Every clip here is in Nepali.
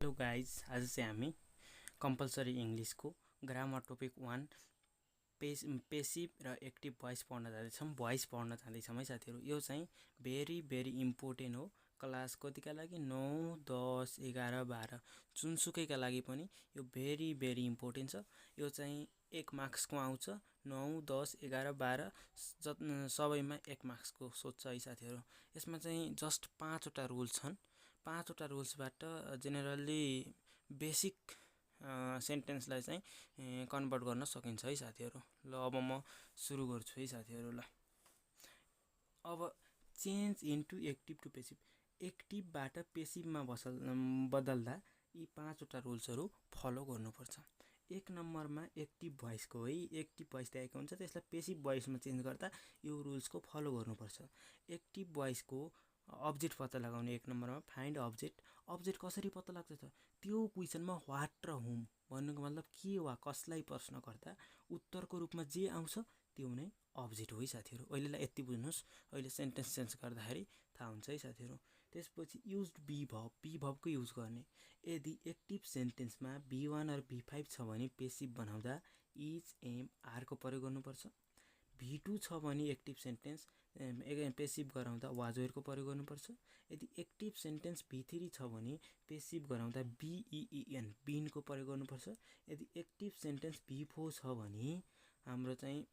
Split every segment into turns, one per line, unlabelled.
हेलो गाइज, आज चाहिँ हामी कम्पलसरी इङ्ग्लिसको ग्रामर टपिक 1 पेसिभ र एक्टिभ भोइस पढ्न जाँदैछौँ। भोइस पढ्न जाँदैछौँ है साथीहरू। यो चाहिँ भेरी इम्पोर्टेन्ट हो। क्लास कतिका लागि 9, 10, 11, 12 जुनसुकैका लागि पनि यो भेरी इम्पोर्टेन्ट छ। यो चाहिँ 1 मार्क्सको आउँछ। 9, 10, 11, 12 सबैमा 1 मार्क्सको सोध्छ है साथीहरू। यसमा चाहिँ जस्ट 5वटा रुल्स छन्। 5वटा रुल्सबाट जेनरली बेसिक सेन्टेन्सलाई चाहिँ कन्भर्ट गर्न सकिन्छ है साथीहरू। ल अब म सुरु गर्छु है साथीहरू। ल अब change into active to passive, एक्टिभबाट पेसिभमा बदल्दा यी 5वटा रुल्सहरू फलो गर्नुपर्छ। 1 नम्बरमा एक्टिभ भोइसको है, एक्टिभ भोइस दिएको हुन्छ, त्यसलाई पेसिभ भोइसमा चेन्ज गर्दा यो रुल्सको फलो गर्नुपर्छ। एक्टिभ भोइसको अब्जेक्ट पत्ता लगाउने 1 नम्बरमा फाइन्ड अब्जेक्ट। अब्जेक्ट कसरी पत्ता लाग्छ त? त्यो क्वेसनमा वाट र हुम भन्नुको मतलब के वा कसलाई प्रश्न गर्दा उत्तरको रूपमा जे आउँछ त्यो नै अब्जेक्ट हो है साथीहरू। अहिलेलाई यति बुझ्नुहोस्, अहिले सेन्टेन्स चेन्ज गर्दाखेरि थाहा हुन्छ है साथीहरू। त्यसपछि युज्ड बी भबको युज गर्ने। यदि एक्टिभ सेन्टेन्समा B1 र B5 छ भने पेसिभ बनाउँदा इज, एम, आरको प्रयोग गर्नुपर्छ। B2 छ भने एक्टिभ सेन्टेन्स पेसिभ गराउँदा वाज वेयरको प्रयोग गर्नुपर्छ। यदि एक्टिभ सेन्टेन्स B3 छ भने पेसिभ गराउँदा BEEN बिनको प्रयोग गर्नुपर्छ। यदि एक्टिभ सेन्टेन्स B4 छ भने हाम्रो चाहिँ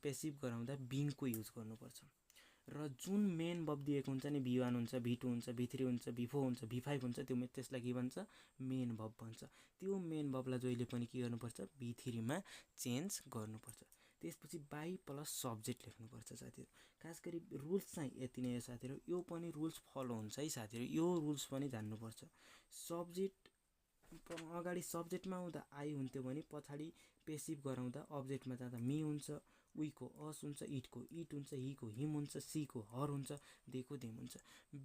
पेसिभ गराउँदा बिनको युज गर्नुपर्छ। र जुन मेन भब दिएको हुन्छ नि, B1 हुन्छ, B2 हुन्छ, B3 हुन्छ, B4 हुन्छ, B5 हुन्छ, त्यसलाई के भन्छ? मेन भब भन्छ। त्यो मेन भबलाई जहिले पनि के गर्नुपर्छ? B3 मा चेन्ज गर्नुपर्छ। त्यसपछि बाई प्लस सब्जेक्ट लेख्नुपर्छ साथीहरू। खास गरी रुल्स चाहिँ यति नै हो साथीहरू। यो पनि रुल्स फलो हुन्छ है साथीहरू। यो रुल्स पनि जान्नुपर्छ। सब्जेक्ट अगाडि सब्जेक्टमा आउँदा आई हुन्थ्यो भने पछाडि पेसिभ गराउँदा अब्जेक्टमा जाँदा मी हुन्छ, उहीको अस हुन्छ, इटको इट हुन्छ, हिको हिम हुन्छ, सीको हर हुन्छ, देको देम हुन्छ।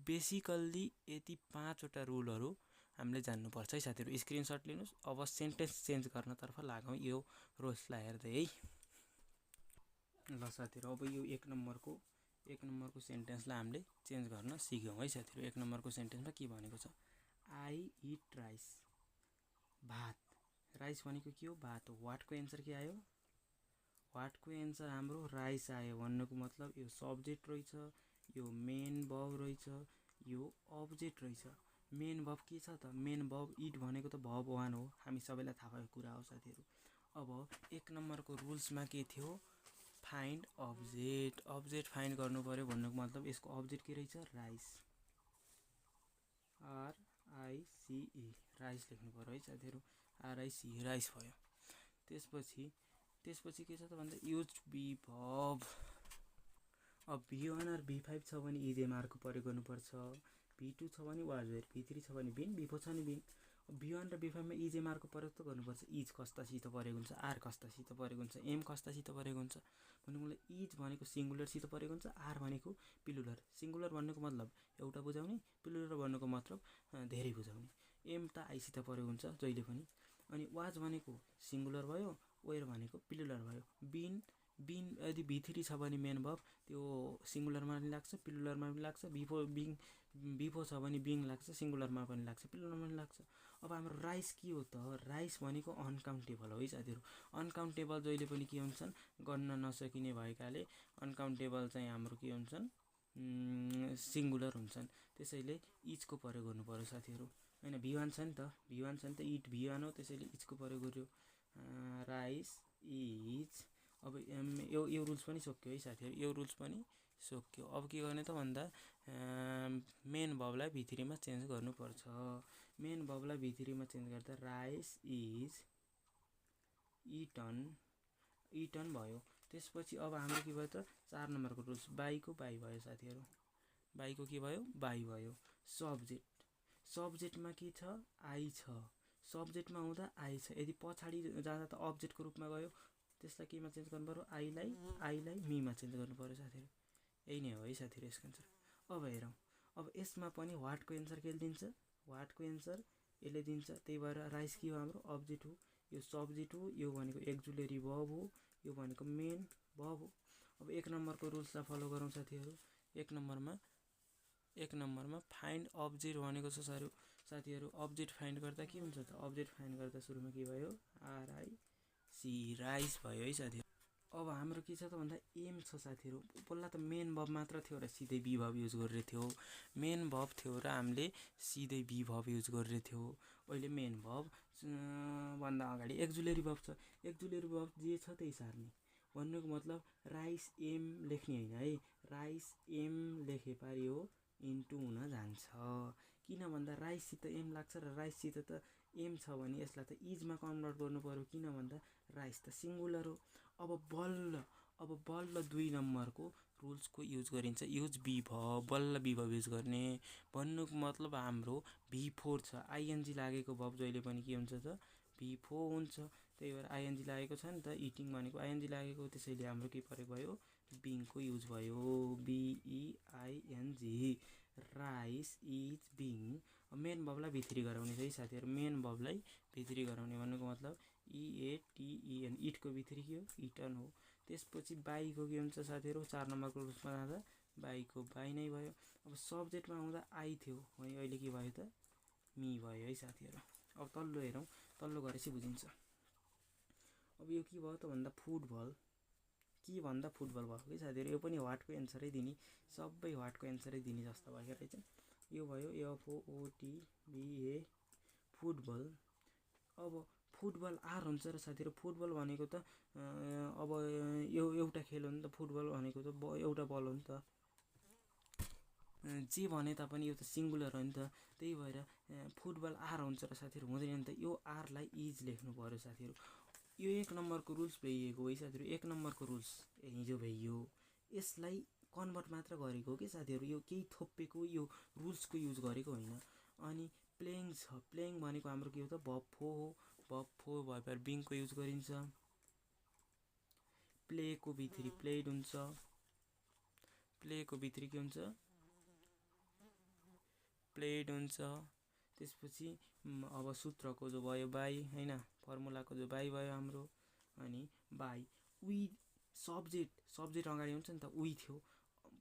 बेसिकल्ली यति 5वटा रुलहरू हामीले जान्नुपर्छ है साथीहरू। स्क्रिनसट लिनुहोस्। अब सेन्टेन्स चेन्ज गर्नतर्फ लागौँ यो रुल्सलाई हेर्दै है। ल साथीहरू, अब यो 1 नम्बरको सेन्टेन्सलाई हामीले चेन्ज गर्न सिक्यौँ है साथीहरू। 1 नम्बरको सेन्टेन्समा के भनेको छ? आई इट राइस, भात। राइस भनेको के हो? भात हो। वाटको एन्सर के आयो? वाटको एन्सर हाम्रो राइस आयो। भन्नुको मतलब यो सब्जेक्ट रहेछ, यो मेन भब रहेछ, यो अब्जेक्ट रहेछ। मेन भब के छ त? मेन भब इट भनेको त भब 1 हो। हामी सबैलाई थाहा भएको कुरा हो साथीहरू। अब 1 नम्बरको रुल्समा के थियो? Find object. अब्जेक्ट फाइन्ड गर्नु पर्यो। भन्नुको मतलब यसको अब्जेक्ट के रहेछ? राइस, RICE, राइस लेख्नु पर्यो है साथीहरू। RICE, राइस भयो। त्यसपछि के छ त भन्दा युज बी भब। अब B1 र B5 छ भने इज, एम, आरको प्रयोग गर्नुपर्छ। B2 छ भने वाज वेयर, B3 छ भने बिन, B4 छ भने बिन। B1 र B5 मा इज, एम, आरको प्रयोग त गर्नुपर्छ। इज कस्तासित प्रयोग हुन्छ, आर कस्तासित प्रयोग हुन्छ, एम कस्तासित प्रयोग हुन्छ। भन्नुको मतलब इज भनेको सिङ्गुलरसित प्रयोग हुन्छ, आर भनेको प्लुरल। सिङ्गुलर भन्नुको मतलब एउटा बुझाउने, प्लुरल भन्नुको मतलब धेरै बुझाउने। एम त आइसित प्रयोग हुन्छ जहिले पनि। अनि वाज भनेको सिङ्गुलर भयो, वेयर भनेको प्लुरल भयो। बिन यदि B3 छ भने मेन भब त्यो सिङ्गुलरमा पनि लाग्छ, प्लुरलमा पनि लाग्छ। B4 छ भने बिङ लाग्छ, सिङ्गुलरमा पनि लाग्छ, प्लुरलमा पनि लाग्छ। अब हाम्रो राइस के हो त? राइस भनेको अनकाउन्टेबल हो है साथीहरू। अनकाउन्टेबल जहिले पनि के हुन्छन्? गन्न नसकिने भएकाले अनकाउन्टेबल चाहिँ हाम्रो के हुन्छन्? सिङ्गुलर हुन्छन्। त्यसैले इजको प्रयोग गर्नु पर्यो साथीहरू हैन। B1 छ नि त, इट B1 हो, त्यसैले इजको प्रयोग गर्यो। Rice is. अब यो रुल्स पनि सक्यो है साथीहरू। यो रुल्स पनि सक्यो। अब के गर्ने त भन्दा मेन भबलाई B3 मा चेन्ज गर्नुपर्छ। मेन भबलाई B3 मा चेन्ज गर्दा राइस इज इटन भयो। त्यसपछि अब हाम्रो के भयो त? 4 नम्बरको रुल्स बाईको बाई भयो साथीहरू। बाईको के भयो? बाई भयो। सब्जेक्टमा के छ? आई छ। सब्जेक्टमा आउँदा आई छ। यदि पछाडि जाँदा त अब्जेक्टको रूपमा गयो, त्यसलाई केमा चेन्ज गर्नु पर्यो? आईलाई मीमा चेन्ज गर्नु पर्यो साथीहरू। यही नै हो है साथीहरू यसको एन्सर। अब हेरौँ, अब यसमा पनि वाटको एन्सर के दिन्छ? वाटको एन्सर यसले दिन्छ। त्यही भएर राइस के हो? हाम्रो अब्जेक्ट हो। यो सब्जेक्ट हो, यो भनेको एक्जुलेरी भब हो, यो भनेको मेन भब हो। अब 1 नम्बरको रुल्सलाई फलो गरौँ साथीहरू। 1 नम्बरमा फाइन्ड अब्जेक्ट भनेको छ साथीहरू अब्जेक्ट फाइन्ड गर्दा के हुन्छ त अब्जेक्ट फाइन्ड गर्दा सुरुमा के भयो आरआइसी राइस भयो है साथीहरू। अब हाम्रो के छ त भन्दा एम छ साथीहरू। पहिला त मेन भब मात्र थियो र सिधै बी भब युज गरेर थियो। मेन भब थियो र हामीले सिधै बी भब युज गरेर थियो। अहिले मेन भब भन्दा अगाडि एक्जुलेरी भब छ। एक्जुलेरी भब जे छ त्यही सार्ने भन्नुको मतलब राइस एम लेख्ने होइन है, राइस एम लेखे पारि हो इन्टु हुन जान्छ। किन भन्दा राइससित एम लाग्छ र राइससित त एम छ भने यसलाई त इजमा कन्भर्ट गर्नु पर्यो। किन भन्दा राइस त सिङ्गुलर हो। अब बल्ल 2 नम्बरको रुल्सको युज गरिन्छ। युज बी भब, बल्ल बी भब युज गर्ने भन्नुको मतलब हाम्रो V4 छ। आइएनजी लागेको भब जहिले पनि के हुन्छ त V4 हुन्छ। त्यही भएर आइएनजी लागेको छ नि त, इटिङ भनेको आइएनजी लागेको, त्यसैले हाम्रो के प्रयोग भयो बिङको युज भयो। BEING rice is being. Main भबलाई भित्री गराउने है साथीहरू। मेन भबलाई भित्री गराउने भन्नुको मतलब EATEN इटको भित्री के हो इटन हो। त्यसपछि बाईको के हुन्छ साथीहरू 4 नम्बरको रुल्समा जाँदा बाईको बाई नै भयो। अब सब्जेक्टमा आउँदा आई थियो भने अहिले के भयो त मी भयो है साथीहरू। अब तल्लो हेरौँ, तल्लो गरेपछि बुझिन्छ। अब यो के भयो त भन्दा फुटबल, के भन्दा फुटबल भयो कि साथीहरू। यो पनि वाटको एन्सरै दिने, सबै वाटको एन्सरै दिने जस्तो भयो रहेछ। यो भयो FOOTBA फुटबल। अब फुटबल आर हुन्छ र साथीहरू फुटबल भनेको त अब यो एउटा खेल हो नि त। फुटबल भनेको त एउटा बल हो नि त। जे भने तापनि यो त सिङ्गुलर हो नि त। त्यही भएर फुटबल आर हुन्छ र साथीहरू हुँदैन नि त। यो आरलाई इज लेख्नु पर्यो साथीहरू। यो 1 नम्बरको रुल्स भइएको है साथीहरू। 1 नम्बरको रुल्स हिजो भइयो। यसलाई कन्भर्ट मात्र गरेको हो कि साथीहरू। यो केही थोपेको यो रुल्सको युज गरेको होइन। अनि प्लेइङ छ। प्लेइङ भनेको हाम्रो के हो त भब4 हो। भब4 भएपछि बिङको युज गरिन्छ। प्लेको भित्री प्लेड हुन्छ। प्लेको भित्री के हुन्छ प्लेड हुन्छ। त्यसपछि अब सूत्रको जो भयो बाई हैन, फर्मुलाको जो बाई भयो हाम्रो। अनि बाई उही सब्जेक्ट अगाडि हुन्छ नि त उही थियो,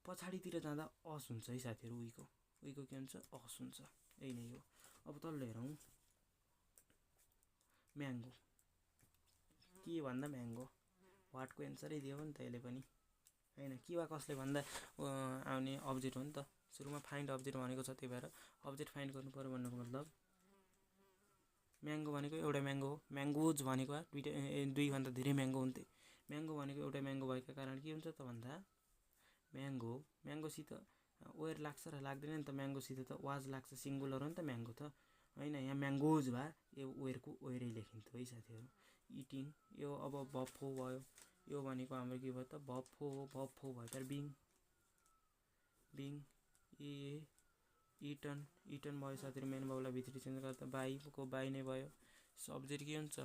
पछाडितिर जाँदा अस हुन्छ है साथीहरू। उहीको के हुन्छ अस हुन्छ। यही नै हो। अब तल्लो हेरौँ म्याङ्गो, के भन्दा म्याङ्गो वाटको एन्सरै दियो नि त यसले पनि हैन। के वा कसले भन्दा आउने अब्जेक्ट हो नि त। सुरुमा फाइन्ड अब्जेक्ट भनेको छ, त्यही भएर अब्जेक्ट फाइन्ड गर्नु पर्यो भन्नुको मतलब म्याङ्गो भनेको एउटा म्याङ्गो हो। म्याङ्गोज भनेको दुईभन्दा धेरै म्याङ्गो हुन्थे। म्याङ्गो भनेको एउटा म्याङ्गो भएका कारण के हुन्छ त भन्दा म्याङ्गोसित वेयर लाग्छ र लाग्दैन नि त। म्याङ्गोसित त वाज लाग्छ, सिङ्गुलर हो नि त म्याङ्गो त हैन। यहाँ म्याङ्गोज भए यो वेयरको वेयरै लेखिन्थ्यो है साथीहरू। इटिङ यो अब भब4 भयो। यो भनेको हाम्रो के भयो त भब4 हो। भब4 भयो बिङ इटन भयो साथीहरू। मेन भबलाई भित्री चेन्ज गर्दा बाईको बाई नै भयो। सब्जेक्ट के हुन्छ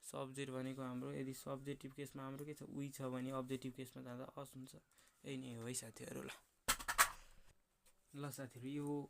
सब्जेक्ट भनेको हाम्रो यदि सब्जेक्टिभ केसमा हाम्रो के छ उही छ भने अब्जेक्टिभ केसमा जाँदा अस हुन्छ। यही नै हो है साथीहरू। ल साथीहरू यो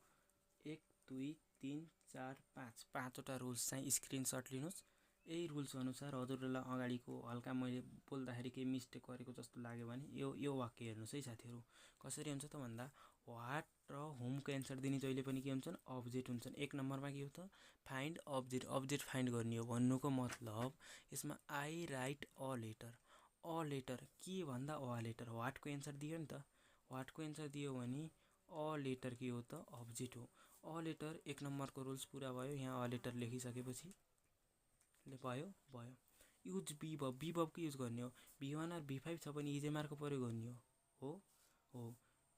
1 2 3 4 5 पाँचवटा रुल्स चाहिँ स्क्रिनसट लिनुहोस्। यही रुल्स अनुसार हजुरलाई अगाडिको हल्का मैले बोल्दाखेरि केही मिस्टेक गरेको जस्तो लाग्यो भने यो वाक्य हेर्नुहोस् है साथीहरू। कसरी हुन्छ त भन्दा वाट र होमको एन्सर दिने जहिले पनि के हुन्छन् अब्जेक्ट हुन्छन्। 1 नम्बरमा के हो त फाइन्ड अब्जेक्ट फाइन्ड गर्ने हो भन्नुको मतलब यसमा आई राइट अ लेटर के भन्दा अ लेटर वाटको एन्सर दियो नि त। वाटको एन्सर दियो भने अ लेटर के हो त अब्जेक्ट हो। अ लेटर 1 नम्बरको रुल्स पुरा भयो। यहाँ अ लेटर लेखिसकेपछि भयो। युज बी भबको युज गर्ने हो। V1 र V5 छ भने इजेमारको प्रयोग गर्ने हो।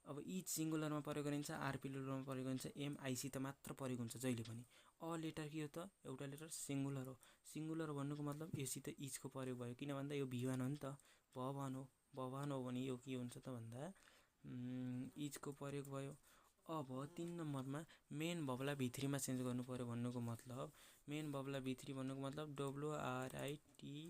अब इज सिङ्गुलरमा प्रयोग गरिन्छ, आर प्लुरलमा प्रयोग गरिन्छ, एमआइसी त मात्र प्रयोग हुन्छ जहिले पनि। अ लेटर के हो त एउटा लेटर सिङ्गुलर हो। सिङ्गुलर भन्नुको मतलब योसित इजको प्रयोग भयो। किन भन्दा यो V1 हो नि त, भवन हो भने यो के हुन्छ त भन्दा इजको प्रयोग भयो। अब 3 नम्बरमा मेन भबलाई भित्रीमा चेन्ज गर्नु पर्यो भन्नुको मतलब मेन भबलाई भित्री भन्नुको मतलब WRITTEN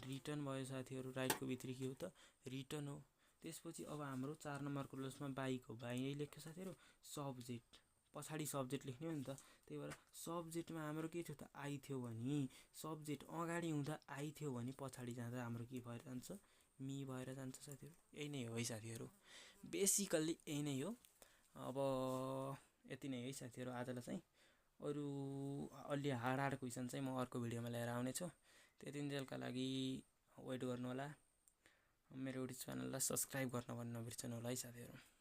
रिटर्न भयो साथीहरू। राइटको भित्री के हो त रिटर्न हो। त्यसपछि अब हाम्रो 4 नम्बरको रुल्समा बाईको बाई नै लेख्यो साथीहरू। सब्जेक्ट पछाडि सब्जेक्ट लेख्ने हो नि त। त्यही भएर सब्जेक्टमा हाम्रो के थियो त आई थियो भने सब्जेक्ट अगाडि हुँदा आई थियो भने पछाडि जाँदा हाम्रो के भएर जान्छ मी भएर जान्छ साथीहरू। यही नै हो है साथीहरू। बेसिकल्ली यही नै हो। अब यति नै है साथीहरू आजलाई चाहिँ। अरू अलि हार्ड क्वेसन चाहिँ म अर्को भिडियोमा लिएर आउनेछु। त्यतिन्जेलका लागि वेट गर्नु होला। मेरो युट्युब च्यानललाई सब्स्क्राइब गर्न भन्नु नबिर्सनु होला है साथीहरू।